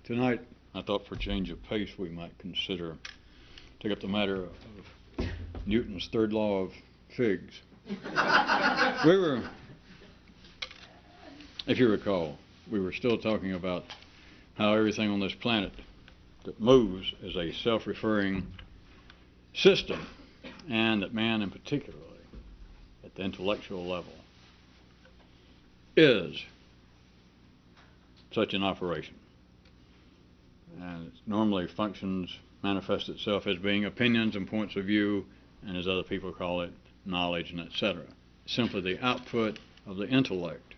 Tonight, I thought for change of pace we might take up the matter of Newton's third law of figs. If you recall, we were still talking about how everything on this planet that moves is a self-referring system, and that man in particular, at the intellectual level, is such an operation. And it normally manifests itself as being opinions and points of view, and as other people call it, knowledge and etc. Simply the output of the intellect.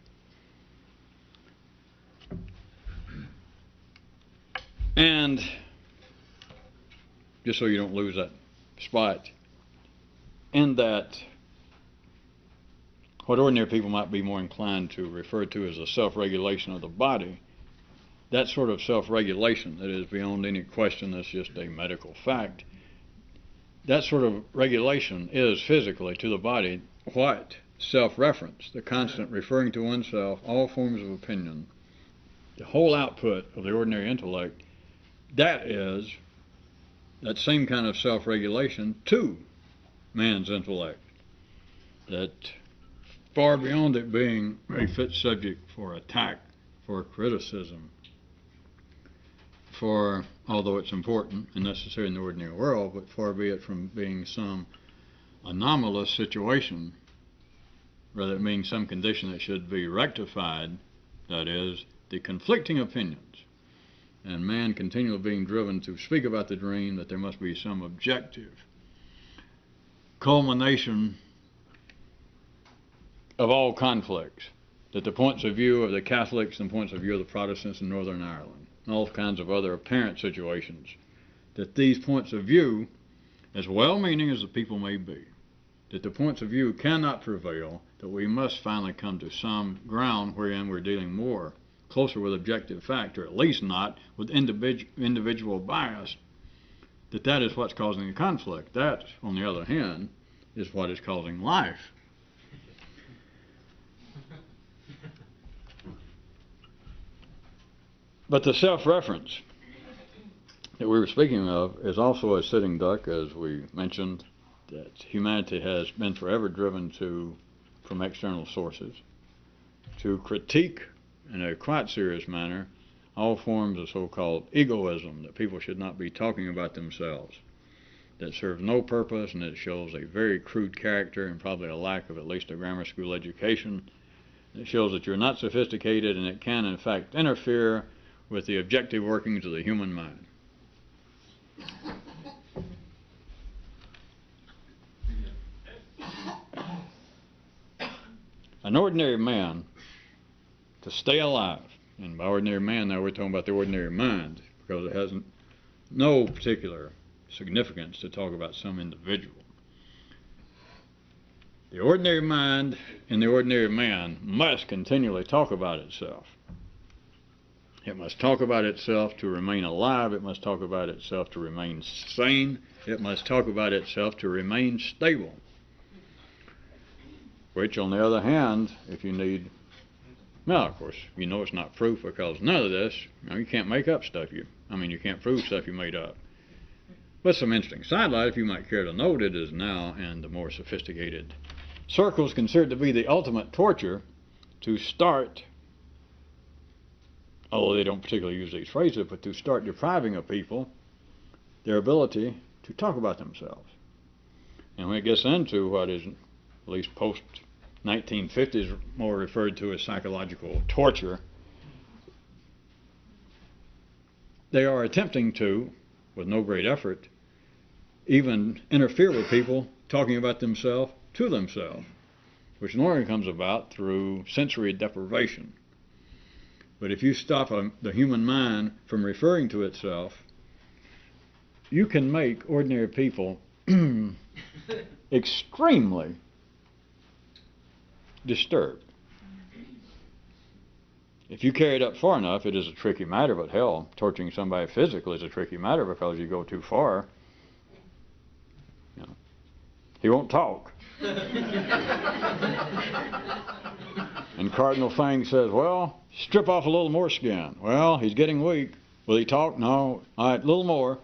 And just so you don't lose that spot, in that what ordinary people might be more inclined to refer to as a self-regulation of the body, that sort of self-regulation that is beyond any question, that's just a medical fact, that sort of regulation is physically to the body what self-reference, the constant referring to oneself, all forms of opinion, the whole output of the ordinary intellect, that is that same kind of self-regulation to man's intellect, that far beyond it being a fit subject for attack, for criticism, although it's important and necessary in the ordinary world, but far be it from being some anomalous situation, rather than being some condition that should be rectified, that is, the conflicting opinions, and man continually being driven to speak about the dream that there must be some objective culmination of all conflicts, that the points of view of the Catholics and points of view of the Protestants in Northern Ireland, and all kinds of other apparent situations, that these points of view, as well-meaning as the people may be, that the points of view cannot prevail, that we must finally come to some ground wherein we're dealing more closer with objective fact, or at least not with individual bias, that is what's causing the conflict. That, on the other hand, is what is causing life. But the self-reference that we were speaking of is also a sitting duck, as we mentioned, that humanity has been forever driven to, from external sources, to critique in a quite serious manner all forms of so-called egoism, that people should not be talking about themselves, that serve no purpose, and it shows a very crude character and probably a lack of at least a grammar school education. It shows that you're not sophisticated, and it can in fact interfere with the objective workings of the human mind. An ordinary man, to stay alive, and by ordinary man now we're talking about the ordinary mind, because it has no particular significance to talk about some individual. The ordinary mind and the ordinary man must continually talk about itself. It must talk about itself to remain alive. It must talk about itself to remain sane. It must talk about itself to remain stable. Which, on the other hand, if you need, well, of course, you know it's not proof, because none of this, you can't make up stuff. You can't prove stuff you made up. But some interesting sidelight, if you might care to note, it is now in the more sophisticated circles considered to be the ultimate torture to start, although they don't particularly use these phrases, but to start depriving a people their ability to talk about themselves. And when it gets into what is, at least post-1950s, more referred to as psychological torture, they are attempting to, with no great effort, even interfere with people talking about themselves to themselves, which normally comes about through sensory deprivation. But if you stop the human mind from referring to itself, you can make ordinary people extremely disturbed. If you carry it up far enough, it is a tricky matter, but hell, torturing somebody physically is a tricky matter, because you go too far, he won't talk. And Cardinal Fang says, well, strip off a little more skin. Well, he's getting weak. Will he talk? No. All right, a little more.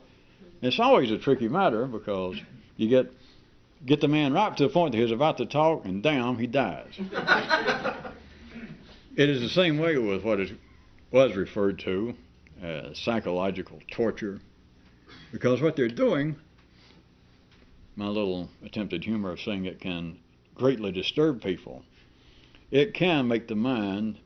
It's always a tricky matter because you get the man right to the point that he's about to talk, and damn, he dies. It is the same way with what was referred to as psychological torture, because what they're doing, my little attempted humor of saying it can greatly disturb people, it can make the mind.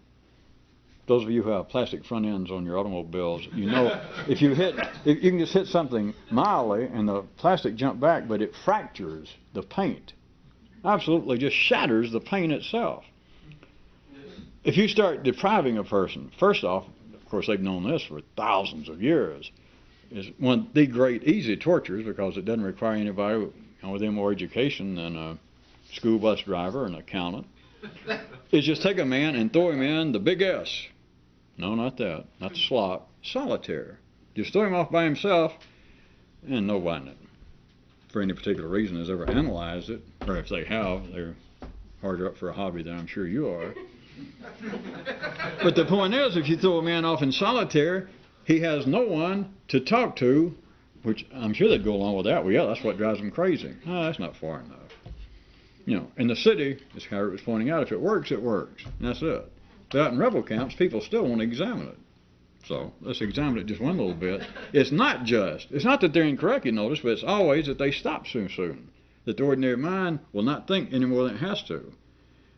Those of you who have plastic front ends on your automobiles, you know, if you can just hit something mildly and the plastic jump back, but it fractures the paint. Absolutely just shatters the paint itself. If you start depriving a person, first off, of course they've known this for thousands of years, is one of the great easy tortures because it doesn't require anybody with any more education than a school bus driver or an accountant, is just take a man and throw him in the big S. No, not that. Not the slot. Solitaire. Just throw him off by himself, and nobody, for any particular reason, has ever analyzed it. Or if they have, they're harder up for a hobby than I'm sure you are. But the point is, if you throw a man off in solitaire, he has no one to talk to, which I'm sure they'd go along with that. Well, yeah, that's what drives them crazy. Oh, that's not far enough. You know, in the city, as Kyroots was pointing out, if it works, it works. And that's it. But out in rebel camps, people still want to examine it. So let's examine it just one little bit. It's not that they're incorrect, you notice, but it's always that they stop too soon. That the ordinary mind will not think any more than it has to.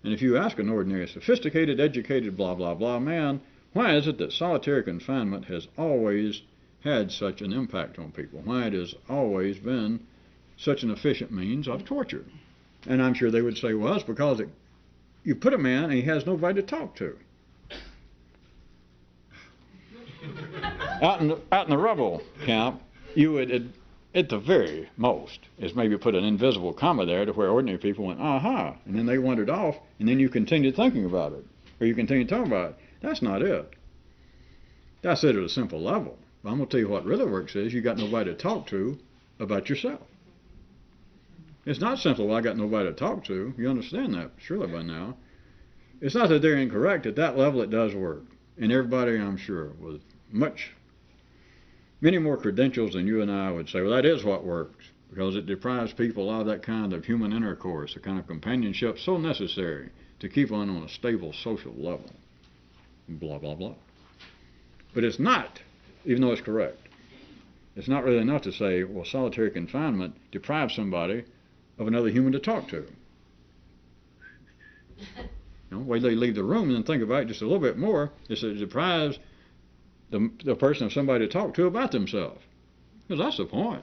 And if you ask an ordinary, sophisticated, educated, blah, blah, blah man, why is it that solitary confinement has always had such an impact on people? Why it has always been such an efficient means of torture? And I'm sure they would say, well, it's because you put a man and he has nobody to talk to. Out in the rebel camp, you would, at the very most, is maybe put an invisible comma there to where ordinary people went, aha, and then they wandered off, and then you continued thinking about it, or you continued talking about it. That's not it. That's it at a simple level. But I'm going to tell you what really works is you got nobody to talk to about yourself. It's not simple, well, I got nobody to talk to. You understand that, surely by now. It's not that they're incorrect. At that level, it does work. And everybody, I'm sure, with many more credentials than you and I would say, well, that is what works, because it deprives people of that kind of human intercourse, the kind of companionship so necessary to keep on a stable social level. Blah, blah, blah. But it's not, even though it's correct, it's not really enough to say, well, solitary confinement deprives somebody of another human to talk to. You know, wait till they leave the room and then think about it just a little bit more. It deprives the person of somebody to talk to about themselves. Because that's the point.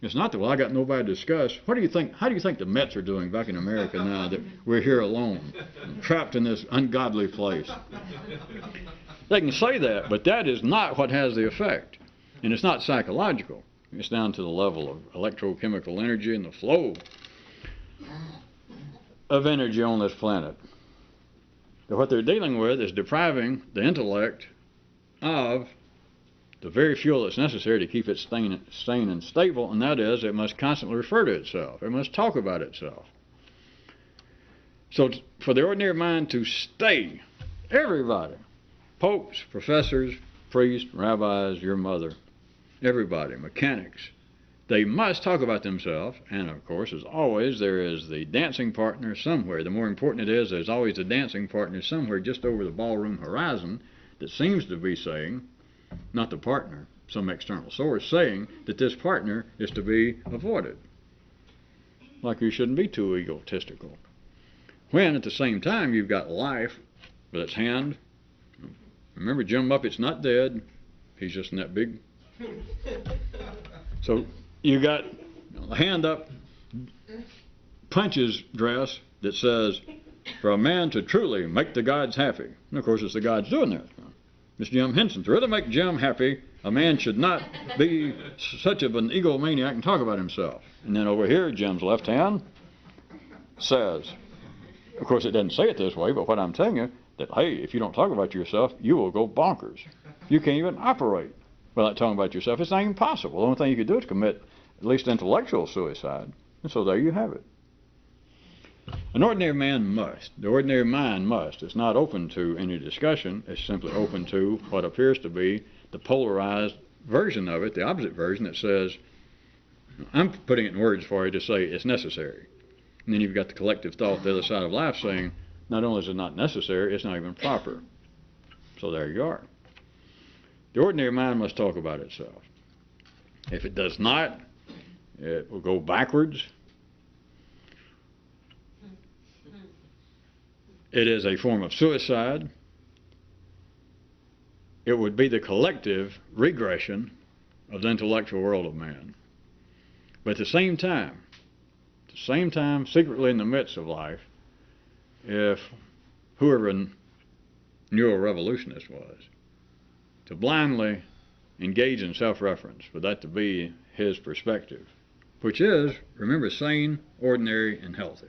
It's not that, well, I got nobody to discuss. What do you think? How do you think the Mets are doing back in America now that we're here alone, trapped in this ungodly place? They can say that, but that is not what has the effect. And it's not psychological. It's down to the level of electrochemical energy and the flow of energy on this planet. But what they're dealing with is depriving the intellect of the very fuel that's necessary to keep it sane and stable, and that is it must constantly refer to itself. It must talk about itself. So for the ordinary mind to stay, everybody, popes, professors, priests, rabbis, your mother, everybody, mechanics, they must talk about themselves, and of course, as always, there is the dancing partner somewhere. The more important it is, there's always a dancing partner somewhere just over the ballroom horizon that seems to be saying, not the partner, some external source, saying that this partner is to be avoided. Like you shouldn't be too egotistical. When, at the same time, you've got life with its hand. Remember, Jim Muppet's not dead. He's just in that big... So you got a hand up, punches dress that says, for a man to truly make the gods happy. And of course, it's the gods doing that. Mr. Jim Henson, to really make Jim happy, a man should not be such of an egomaniac and talk about himself. And then over here, Jim's left hand says, of course, it doesn't say it this way, but what I'm telling you, that, hey, if you don't talk about yourself, you will go bonkers. You can't even operate without talking about yourself. It's not even possible. The only thing you could do is commit at least intellectual suicide. And so there you have it. An ordinary man must. The ordinary mind must. It's not open to any discussion. It's simply open to what appears to be the polarized version of it, the opposite version that says, I'm putting it in words for you to say it's necessary. And then you've got the collective thought, the other side of life, saying, not only is it not necessary, it's not even proper. So there you are. The ordinary mind must talk about itself. If it does not, it will go backwards. It is a form of suicide. It would be the collective regression of the intellectual world of man. But at the same time, secretly in the midst of life, if whoever a neurorevolutionist was, to blindly engage in self-reference, for that to be his perspective, which is, remember, sane, ordinary, and healthy.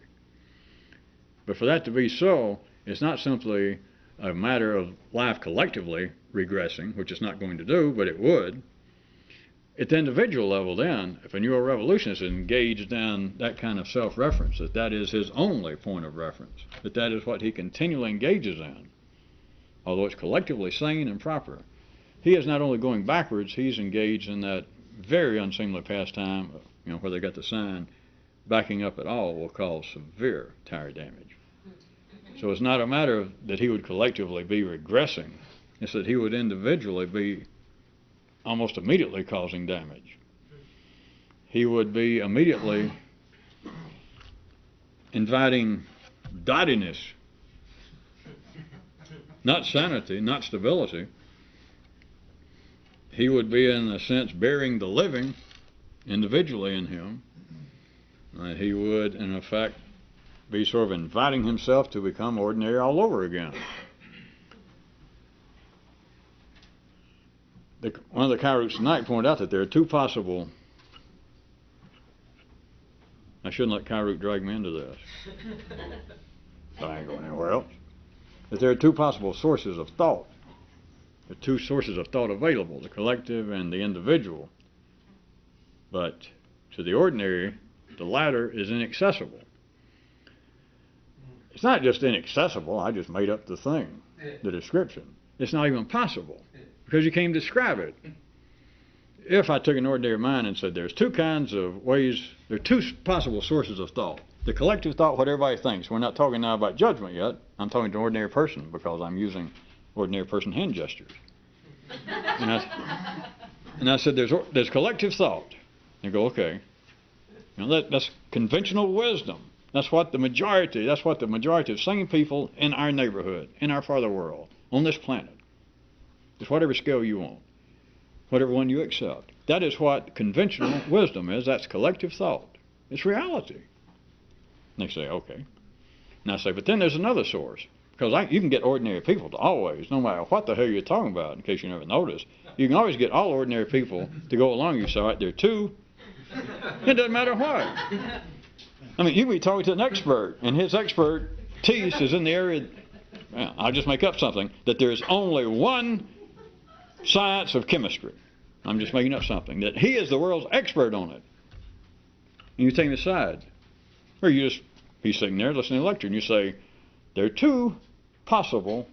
But for that to be so, it's not simply a matter of life collectively regressing, which it's not going to do, but it would. At the individual level then, if a neurorevolutionist is engaged in that kind of self-reference, that is his only point of reference, that is what he continually engages in, although it's collectively sane and proper, he is not only going backwards, he's engaged in that very unseemly pastime, where they got the sign, backing up at all will cause severe tire damage. So it's not a matter of that he would collectively be regressing, it's that he would individually be almost immediately causing damage. He would be immediately inviting dottiness, not sanity, not stability. He would be, in a sense, burying the living individually in him. He would, in effect, be sort of inviting himself to become ordinary all over again. One of the Kyroots tonight pointed out that there are two possible... I shouldn't let Kyroot drag me into this. But I ain't going anywhere else. That there are two possible sources of thought. There are two sources of thought available, the collective and the individual. But to the ordinary, the latter is inaccessible. It's not just inaccessible, I just made up the thing, the description. It's not even possible, because you can't describe it. If I took an ordinary mind and said there's two kinds of ways, there are two possible sources of thought. The collective thought, what everybody thinks. We're not talking now about judgment yet. I'm talking to an ordinary person because I'm using ordinary person hand gestures. And I said there's collective thought. You go, okay. That's conventional wisdom. That's what the majority of sane people in our neighborhood, in our farther world, on this planet. It's whatever scale you want, whatever one you accept. That is what conventional wisdom is. That's collective thought. It's reality. And they say, okay. And I say, but then there's another source. Because you can get ordinary people to always, no matter what the hell you're talking about, in case you never noticed, you can always get all ordinary people to go along. You say, all right, there are two. It doesn't matter what. I mean, you can be talking to an expert, and his expertise is in the area, I'll just make up something, that there's only one science of chemistry. I'm just making up something. That he is the world's expert on it. And you take him aside. Or he's sitting there listening to a lecture, and you say, there are two possible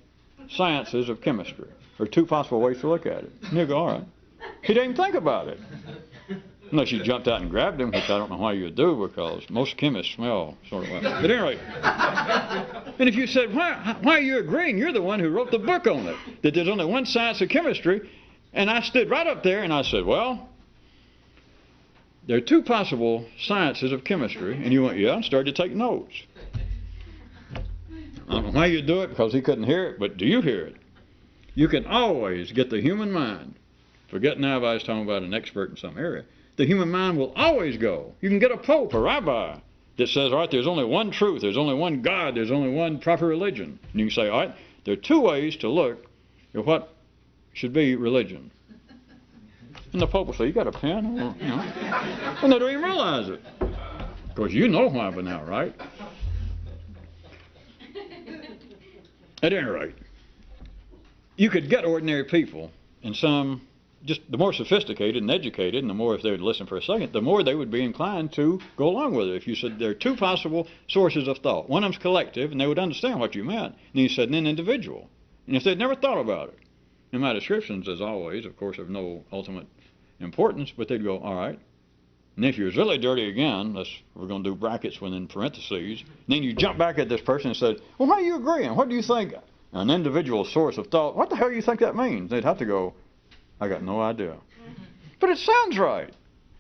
sciences of chemistry, or two possible ways to look at it. And you go, all right. He didn't even think about it. Unless you jumped out and grabbed him, which I don't know why you would do, because most chemists smell sort of like that. But anyway, and if you said, why are you agreeing? You're the one who wrote the book on it, that there's only one science of chemistry. And I stood right up there and I said, well, there are two possible sciences of chemistry. And you went, yeah, and started to take notes. I don't know why you do it, because he couldn't hear it, but do you hear it? You can always get the human mind. Forget now if I was talking about an expert in some area. The human mind will always go. You can get a pope, a rabbi, that says, all right, there's only one truth, there's only one God, there's only one proper religion. And you can say, all right, there are two ways to look at what should be religion. And the pope will say, you got a pen? Well, and they don't even realize it. Of course, you know why by now, right? At any rate, you could get ordinary people in some just the more sophisticated and educated, and the more, if they would listen for a second, the more they would be inclined to go along with it. If you said there are two possible sources of thought, one of them's collective, and they would understand what you meant. And you said, and then individual. And if they'd never thought about it, and my descriptions, as always, of course, have no ultimate importance, but they'd go, all right. And if you was really dirty again, we're going to do brackets within parentheses, and then you jump back at this person and said, well, how are you agreeing? What do you think? An individual source of thought, what the hell do you think that means? They'd have to go, I got no idea. But it sounds right.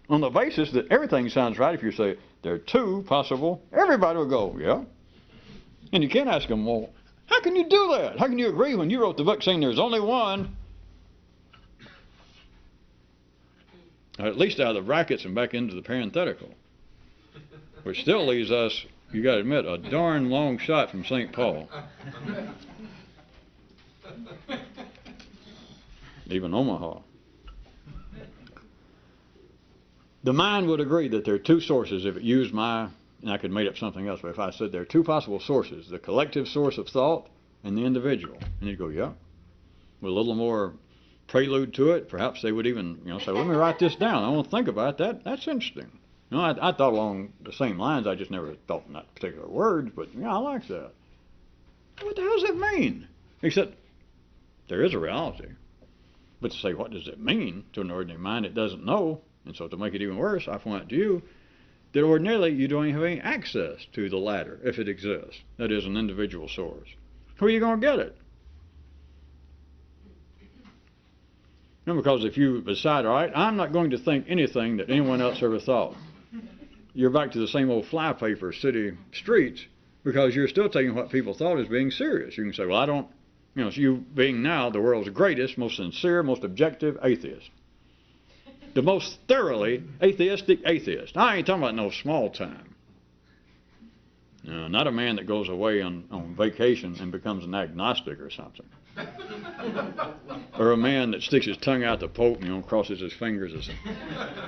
On the basis that everything sounds right, if you say, there are two possible, everybody will go, yeah. And you can't ask them, well, how can you do that? How can you agree when you wrote the book saying there's only one? Or at least out of the brackets and back into the parenthetical. Which still leaves us, you got to admit, a darn long shot from St. Paul. Even Omaha. The mind would agree that there are two sources if it used and I could make up something else, but if I said there are two possible sources, the collective source of thought and the individual, and you'd go, yeah. With a little more prelude to it, perhaps they would even, say, let me write this down. I want to think about that. That's interesting. I thought along the same lines. I just never thought in that particular words, but I like that. What the hell does that mean? Except there is a reality. But to say, what does it mean to an ordinary mind? It doesn't know. And so to make it even worse, I point out to you that ordinarily you don't even have any access to the latter, if it exists. That is, an individual source. Where are you going to get it? Because if you decide, all right, I'm not going to think anything that anyone else ever thought, you're back to the same old flypaper city streets, because you're still taking what people thought as being serious. You can say, well, I don't, so you being now the world's greatest, most sincere, most objective atheist. The most thoroughly atheistic atheist. I ain't talking about no small time. No, not a man that goes away on vacation and becomes an agnostic or something. Or a man that sticks his tongue out the Pope and crosses his fingers or something.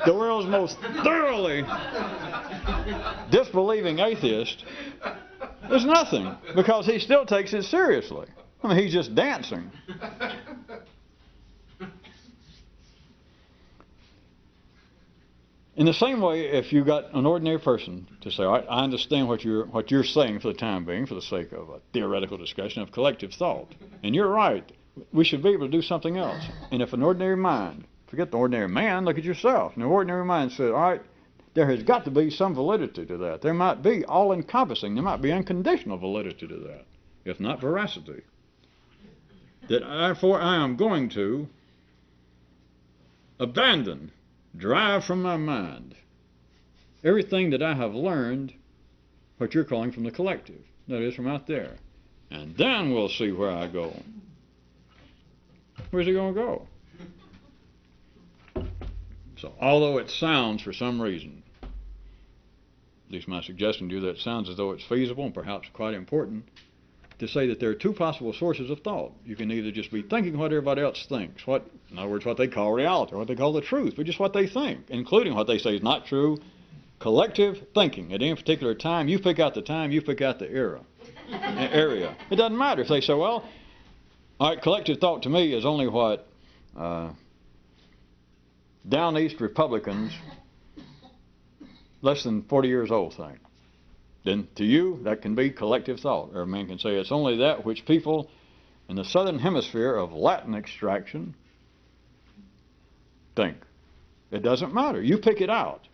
The world's most thoroughly disbelieving atheist is nothing, because he still takes it seriously. I mean, he's just dancing. In the same way, if you got an ordinary person to say, all right, I understand what you're saying for the time being, for the sake of a theoretical discussion of collective thought, and you're right, we should be able to do something else. And if an ordinary mind, forget the ordinary man, look at yourself. An ordinary mind said, all right, there has got to be some validity to that. There might be all-encompassing, there might be unconditional validity to that, if not veracity. That therefore I am going to drive from my mind everything that I have learned, what you're calling from the collective, that is, from out there. And then we'll see where I go. Where's he going to go? So, although it sounds, for some reason, at least my suggestion to you, that it sounds as though it's feasible and perhaps quite important, to say that there are two possible sources of thought. You can either just be thinking what everybody else thinks, in other words, what they call reality, or what they call the truth, but just what they think, including what they say is not true. Collective thinking. At any particular time, you pick out the time, you pick out the area. It doesn't matter if they say, well, all right, collective thought to me is only what down east Republicans less than 40 years old think. Then to you, that can be collective thought. Or a man can say it's only that which people in the southern hemisphere of Latin extraction think. It doesn't matter. You pick it out.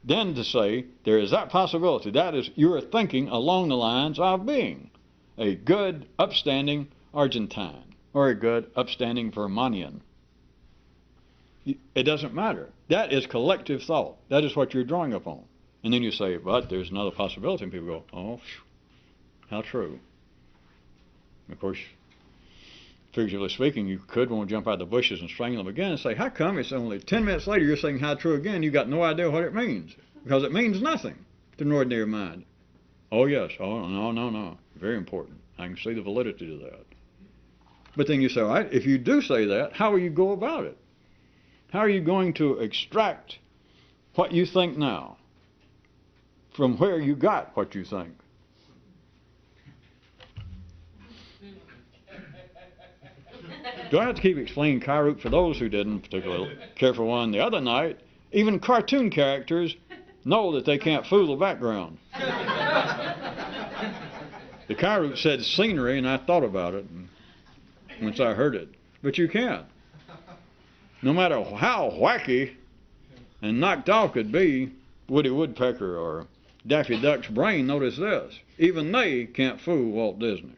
Then to say there is that possibility, that is, you are thinking along the lines of being a good, upstanding Argentine or a good, upstanding Vermonian. It doesn't matter. That is collective thought. That is what you're drawing upon. And then you say, but there's another possibility. And people go, oh, how true. Of course, figuratively speaking, you could want to jump out of the bushes and strangle them again and say, how come it's only 10 minutes later you're saying how true again? You've got no idea what it means. Because it means nothing to an ordinary mind. Oh, yes. Oh, no. Very important. I can see the validity to that. But then you say, all right, if you do say that, how will you go about it? How are you going to extract what you think now from where you got what you think? Do I have to keep explaining Kyroots for those who didn't particularly care for one the other night? Even cartoon characters know that they can't fool the background. The Kyroots said scenery, and I thought about it once I heard it. But you can't. No matter how wacky and knocked off could be Woody Woodpecker or Daffy Duck's brain, notice this. Even they can't fool Walt Disney.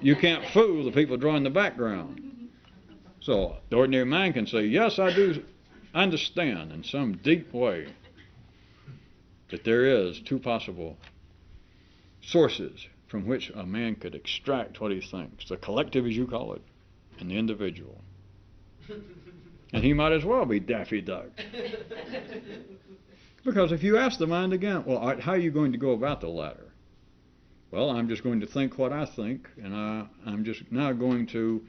You can't fool the people drawing the background. So the ordinary man can say, yes, I do understand in some deep way that there is two possible sources from which a man could extract what he thinks. The collective, as you call it, and the individual. And he might as well be Daffy Duck. Because if you ask the mind again, well, how are you going to go about the latter? Well, I'm just going to think what I think, and I'm just now going to,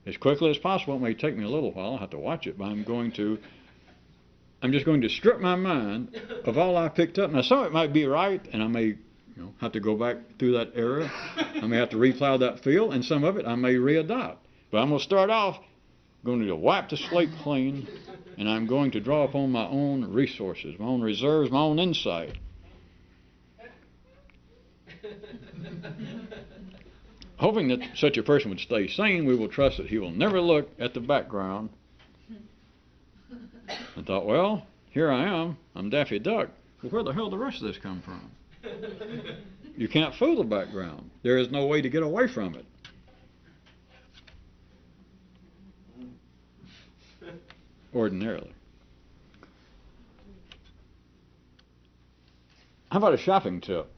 as quickly as possible, it may take me a little while, I'll have to watch it, but I'm just going to strip my mind of all I picked up. Now, some of it might be right, and I may have to go back through that era. I may have to replow that field, and some of it I may readopt. But I'm going to start off going to wipe the slate clean, and I'm going to draw upon my own resources, my own reserves, my own insight. Hoping that such a person would stay sane, we will trust that he will never look at the background and thought, well, here I am, I'm Daffy Duck. Well, where the hell did the rest of this come from? You can't fool the background. There is no way to get away from it. Ordinarily. How about a shopping tip?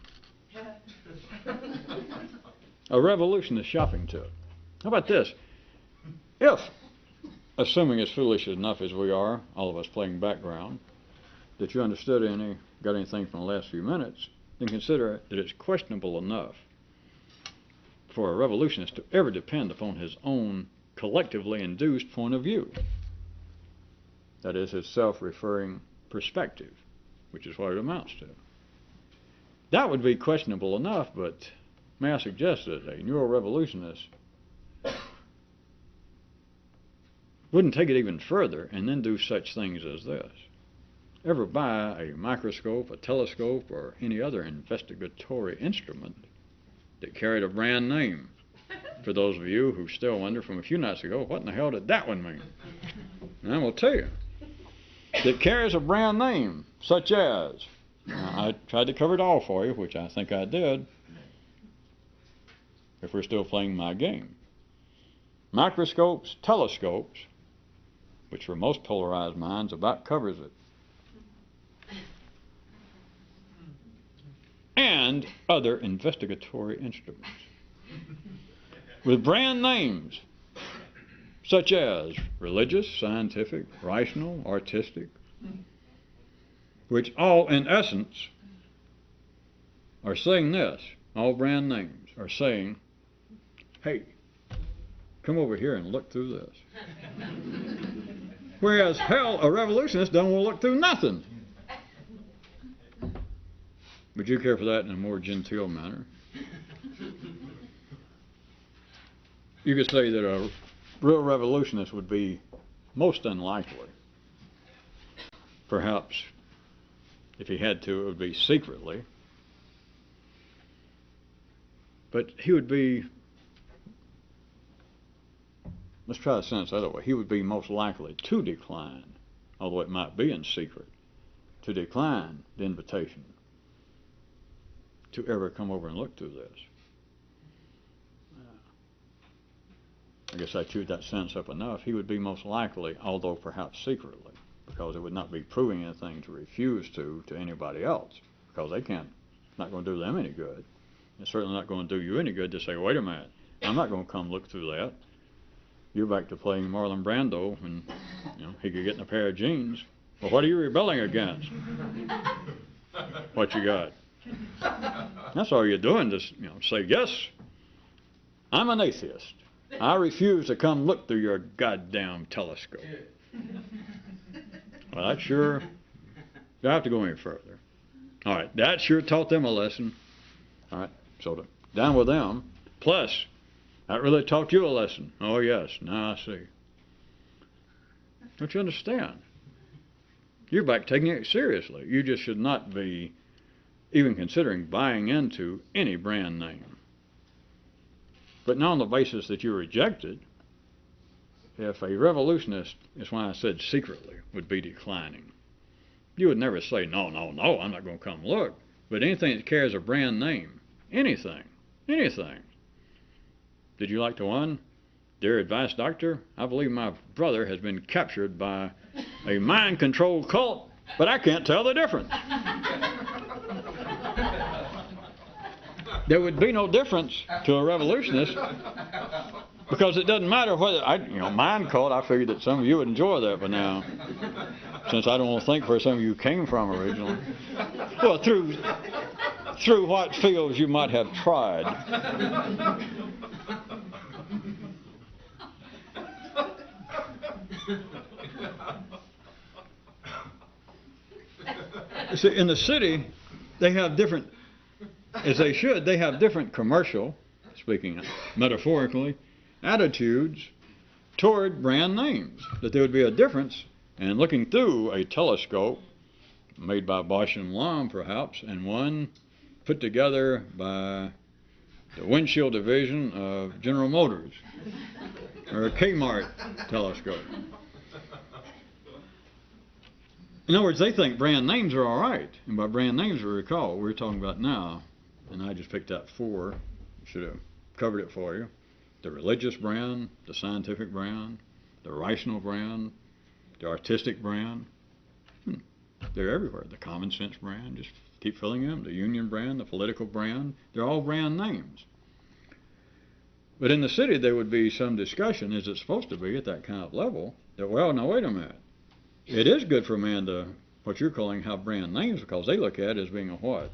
A revolutionist shopping tip. How about this? If, assuming as foolish enough as we are, all of us playing background, that you understood got anything from the last few minutes, then consider that it's questionable enough for a revolutionist to ever depend upon his own collectively induced point of view. That is, his self-referring perspective, which is what it amounts to. That would be questionable enough, but may I suggest that a neuro-revolutionist wouldn't take it even further and then do such things as this. Ever buy a microscope, a telescope, or any other investigatory instrument that carried a brand name? For those of you who still wonder from a few nights ago, what in the hell did that one mean? And I'm going to tell you. That carries a brand name, such as, I tried to cover it all for you, which I think I did, if we're still playing my game. Microscopes, telescopes, which for most polarized minds about covers it. And other investigatory instruments. With brand names, such as religious, scientific, rational, artistic, which all, in essence, are saying this, all brand names are saying, hey, come over here and look through this. Whereas, hell, a revolutionist don't want to look through nothing. Would you care for that in a more genteel manner? You could say that a real revolutionist would be most unlikely. Perhaps, if he had to, it would be secretly. But he would be, let's try to sentence the other way, he would be most likely to decline, although it might be in secret, to decline the invitation to ever come over and look through this. I guess I chewed that sentence up enough. He would be most likely, although perhaps secretly, because it would not be proving anything to refuse to anybody else, because they can't, not going to do them any good. It's certainly not going to do you any good to say, wait a minute, I'm not going to come look through that. You're back to playing Marlon Brando, and he could get in a pair of jeans. Well, what are you rebelling against? What you got? That's all you're doing, just say, yes, I'm an atheist. I refuse to come look through your goddamn telescope. Well, that sure, you have to go any further. All right, that sure taught them a lesson. All right, so down with them. Plus, That really taught you a lesson. Oh, yes, now I see. Don't you understand? You're back taking it seriously. You just should not be even considering buying into any brand name. But not on the basis that you rejected. If a revolutionist, is why I said secretly, would be declining, you would never say, no, I'm not going to come look. But anything that carries a brand name, anything. Did you like the one? Dear advice, doctor, I believe my brother has been captured by a mind-controlled cult, but I can't tell the difference. There would be no difference to a revolutionist, because it doesn't matter whether, mind cult, I figured that some of you would enjoy that, but now, since I don't want to think where some of you came from originally, well, through what fields you might have tried. See, in the city, they have different, as they should, they have different commercial, speaking metaphorically, attitudes toward brand names. That there would be a difference, and looking through a telescope, made by Bosch and Lomb perhaps, and one put together by the windshield division of General Motors, or a Kmart telescope. In other words, they think brand names are all right. And by brand names, we recall, we're talking about now, and I just picked out 4, should have covered it for you. The religious brand, the scientific brand, the rational brand, the artistic brand. They're everywhere. The common sense brand, just keep filling them. The union brand, the political brand, they're all brand names. But in the city, there would be some discussion, is it supposed to be at that kind of level, that, well, now wait a minute. It is good for a man to, what you're calling, have brand names, because they look at it as being a what?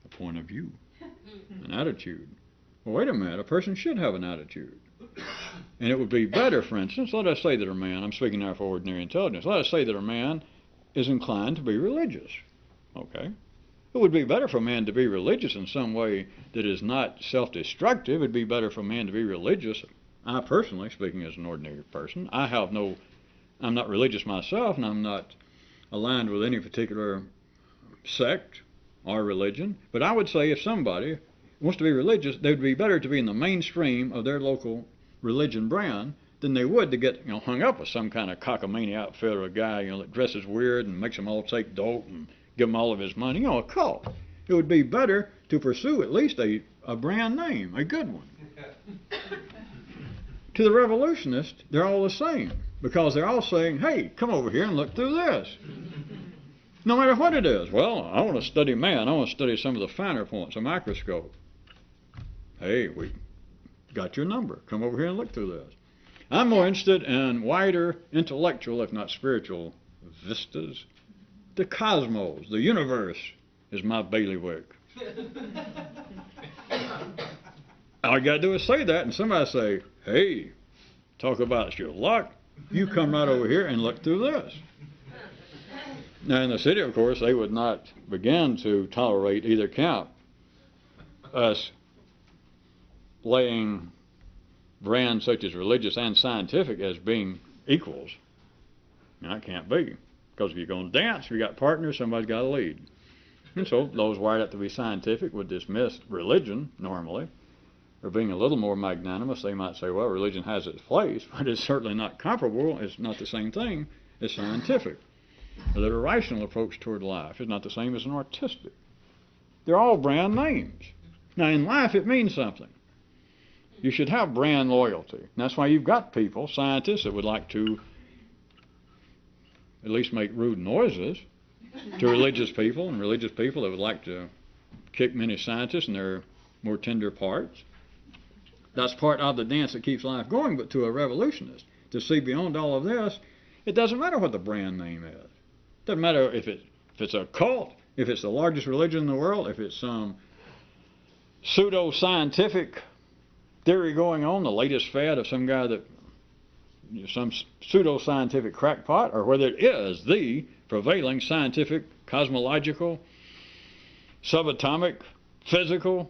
A point of view, an attitude. Well, wait a minute, a person should have an attitude. And it would be better, for instance, let us say that a man, I'm speaking now for ordinary intelligence, let us say that a man is inclined to be religious. Okay? It would be better for a man to be religious in some way that is not self-destructive. It would be better for a man to be religious. I personally, speaking as an ordinary person, I'm not religious myself, and I'm not aligned with any particular sect or religion. But I would say if somebody wants to be religious, they would be better to be in the mainstream of their local religion brand than they would to get hung up with some kind of cockamamie outfit or a guy that dresses weird and makes them all take dope and give him all of his money. A cult. It would be better to pursue at least a brand name, a good one. To the revolutionists, they're all the same, because they're all saying, hey, come over here and look through this. No matter what it is. Well, I want to study man. I want to study some of the finer points, a microscope. Hey, we got your number. Come over here and look through this. I'm more interested in wider intellectual, if not spiritual, vistas. The cosmos, the universe, is my bailiwick. All you got to do is say that, and somebody say, hey, talk about your luck. You come right over here and look through this. Now, in the city, of course, they would not begin to tolerate either camp us laying brands such as religious and scientific as being equals. Now, it can't be. Because if you're going to dance, if you got partners, somebody's got to lead. And so those wired up to be scientific would dismiss religion normally. Or being a little more magnanimous, they might say, well, religion has its place, but it's certainly not comparable. It's not the same thing as scientific. Or that a rational approach toward life is not the same as an artistic. They're all brand names. Now, in life, it means something. You should have brand loyalty. And that's why you've got people, scientists, that would like to at least make rude noises to religious people, and religious people that would like to kick many scientists in their more tender parts. That's part of the dance that keeps life going. But to a revolutionist, to see beyond all of this, it doesn't matter what the brand name is. It doesn't matter if it's a cult, if it's the largest religion in the world, if it's some pseudo-scientific theory going on, the latest fad of some guy that, some pseudo-scientific crackpot, or whether it is the prevailing scientific, cosmological, subatomic, physical,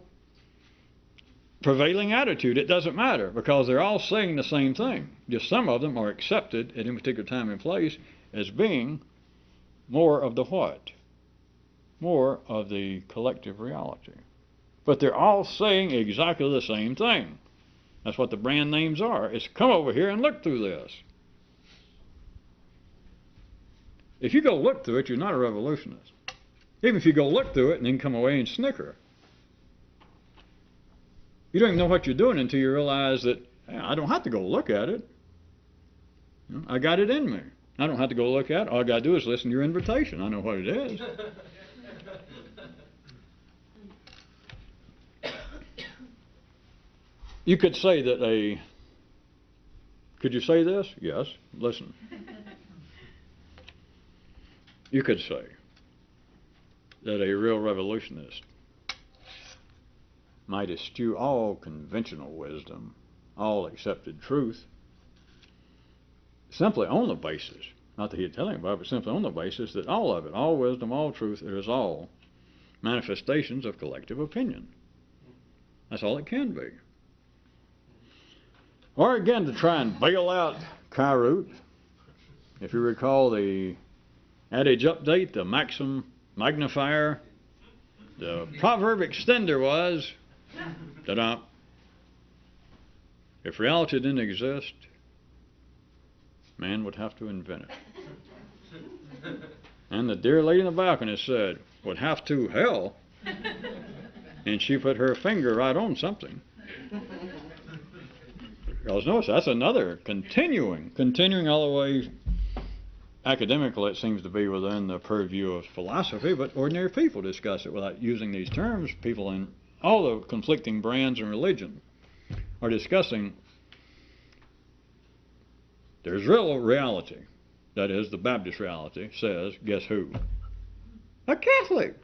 prevailing attitude. It doesn't matter because they're all saying the same thing. Just some of them are accepted at any particular time and place as being more of the what? More of the collective reality. But they're all saying exactly the same thing. That's what the brand names are. It's come over here and look through this. If you go look through it, you're not a revolutionist. Even if you go look through it and then come away and snicker. You don't even know what you're doing until you realize that hey, I don't have to go look at it. You know, I got it in me. I don't have to go look at it. All I got to do is listen to your invitation. I know what it is. You could say that could you say this? Yes. Listen. You could say that a real revolutionist might eschew all conventional wisdom, all accepted truth, simply on the basis, not that he'd tell anybody, but simply on the basis that all of it, all wisdom, all truth, it is all manifestations of collective opinion. That's all it can be. Or again, to try and bail out Kyroots, if you recall the adage update, the maxim magnifier, the proverb extender was, ta-da, if reality didn't exist, man would have to invent it. And the dear lady in the balcony said, would have to hell. And she put her finger right on something. Because notice, that's another continuing all the way academically, it seems to be within the purview of philosophy, but ordinary people discuss it without using these terms. People in all the conflicting brands and religion are discussing there's real reality. That is, the Baptist reality says, guess who? A Catholic.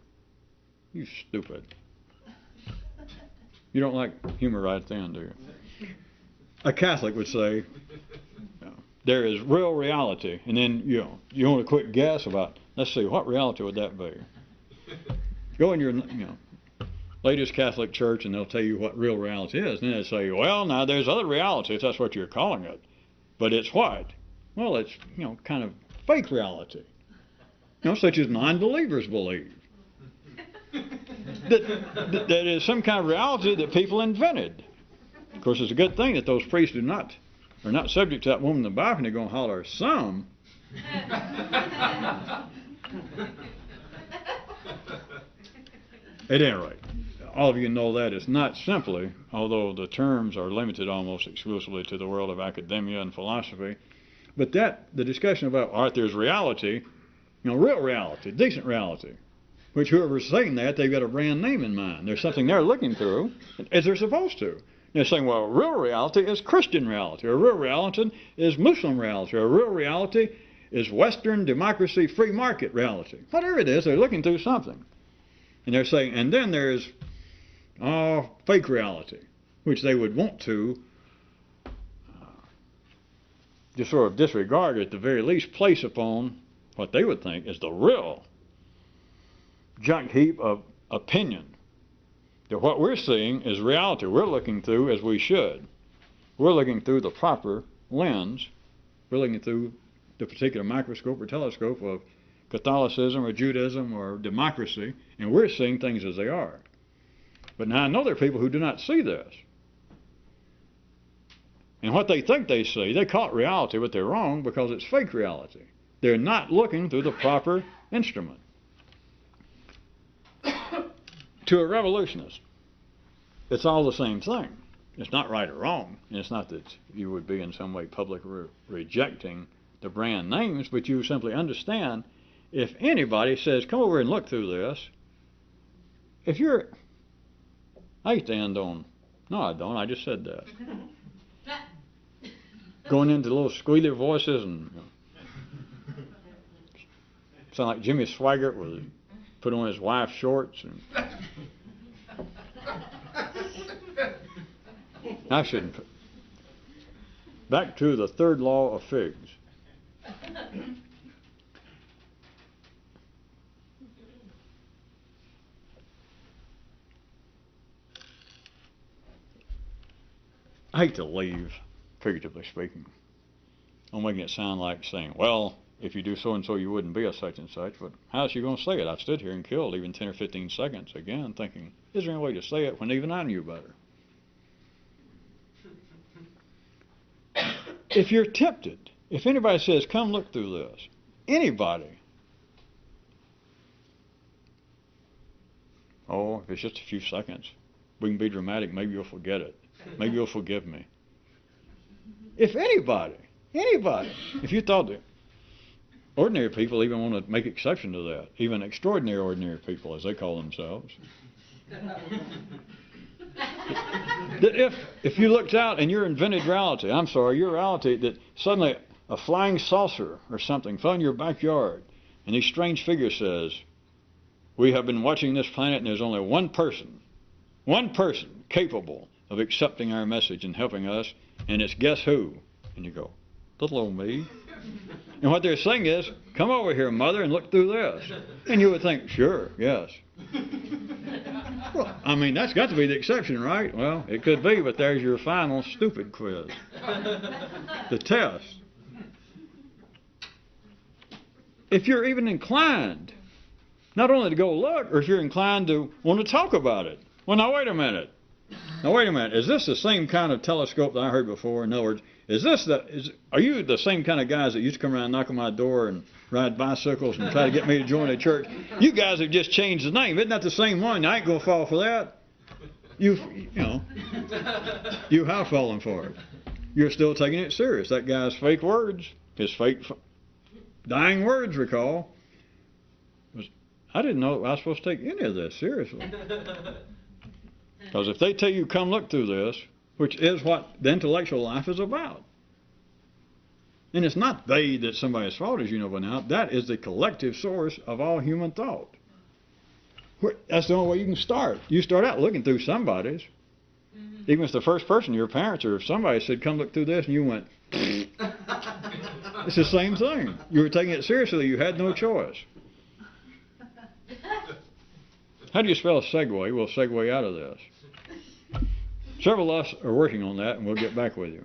You stupid. You don't like humor right at the end, do you? A Catholic would say, there is real reality, and then you want a quick guess about, let's see, what reality would that be? Go in your latest Catholic church and they'll tell you what real reality is, and then they say, well, now there's other reality if that's what you're calling it, but it's what? Well, it's kind of fake reality, such as non-believers believe. That is some kind of reality that people invented. Of course, it's a good thing that those priests are not subject to that woman in the balcony going to holler, some. At any rate, all of you know that it's not simply, although the terms are limited almost exclusively to the world of academia and philosophy, but that the discussion about art, there's reality, real reality, decent reality, which whoever's saying that, they've got a brand name in mind. There's something they're looking through, as they're supposed to. They're saying, well, real reality is Christian reality, or real reality is Muslim reality, or real reality is Western democracy, free market reality. Whatever it is, they're looking through something. And they're saying, and then there's fake reality, which they would want to just sort of disregard, or at the very least place upon what they would think is the real junk heap of opinion. That what we're seeing is reality. We're looking through as we should. We're looking through the proper lens. We're looking through the particular microscope or telescope of Catholicism or Judaism or democracy, and we're seeing things as they are. But now I know there are people who do not see this. And what they think they see, they call it reality, but they're wrong because it's fake reality. They're not looking through the proper instrument. To a revolutionist, it's all the same thing. It's not right or wrong. And it's not that you would be in some way publicly rejecting the brand names, but you simply understand if anybody says, come over and look through this, if you're, I used to end on, no I don't, I just said that. Going into little squealy voices and sound like Jimmy Swaggart was put on his wife's shorts. And I shouldn't. Back to the third law of figs. I hate to leave, figuratively speaking, I'm making it sound like saying, well, if you do so and so, you wouldn't be a such and such. But how's she going to say it? I stood here and killed even 10 or 15 seconds again, thinking, is there any way to say it when even I knew better? If you're tempted, if anybody says, come look through this, anybody, oh, if it's just a few seconds, we can be dramatic, maybe you'll forget it. Maybe you'll forgive me. If anybody, if you thought that ordinary people even want to make exception to that, even extraordinary ordinary people, as they call themselves, that if you looked out and your invented reality, your reality, that suddenly a flying saucer or something fell in your backyard, and this strange figure says, we have been watching this planet and there's only one person capable of accepting our message and helping us, and it's guess who? And you go, little old me. And what they're saying is, come over here, mother, and look through this. And you would think, sure, yes. Well, I mean, that's got to be the exception, right? Well, it could be, but there's your final stupid quiz. The test. If you're even inclined, not only to go look, or if you're inclined to want to talk about it. Well, now wait a minute. Is this the same kind of telescope that I heard before? In other words, are you the same kind of guys that used to come around and knock on my door and ride bicycles and try to get me to join a church? You guys have just changed the name. Isn't that the same one? I ain't going to fall for that. You have fallen for it. You're still taking it serious. That guy's fake words, his fake dying words, recall. I didn't know I was supposed to take any of this seriously. Because if they tell you, come look through this, which is what the intellectual life is about. And it's not that's somebody's fault, as you know by now. That is the collective source of all human thought. That's the only way you can start. You start out looking through somebody's. Even if the first person, your parents, or if somebody said, come look through this, and you went, it's the same thing. You were taking it seriously. You had no choice. How do you spell segue? We'll segue out of this. Several of us are working on that, and we'll get back with you.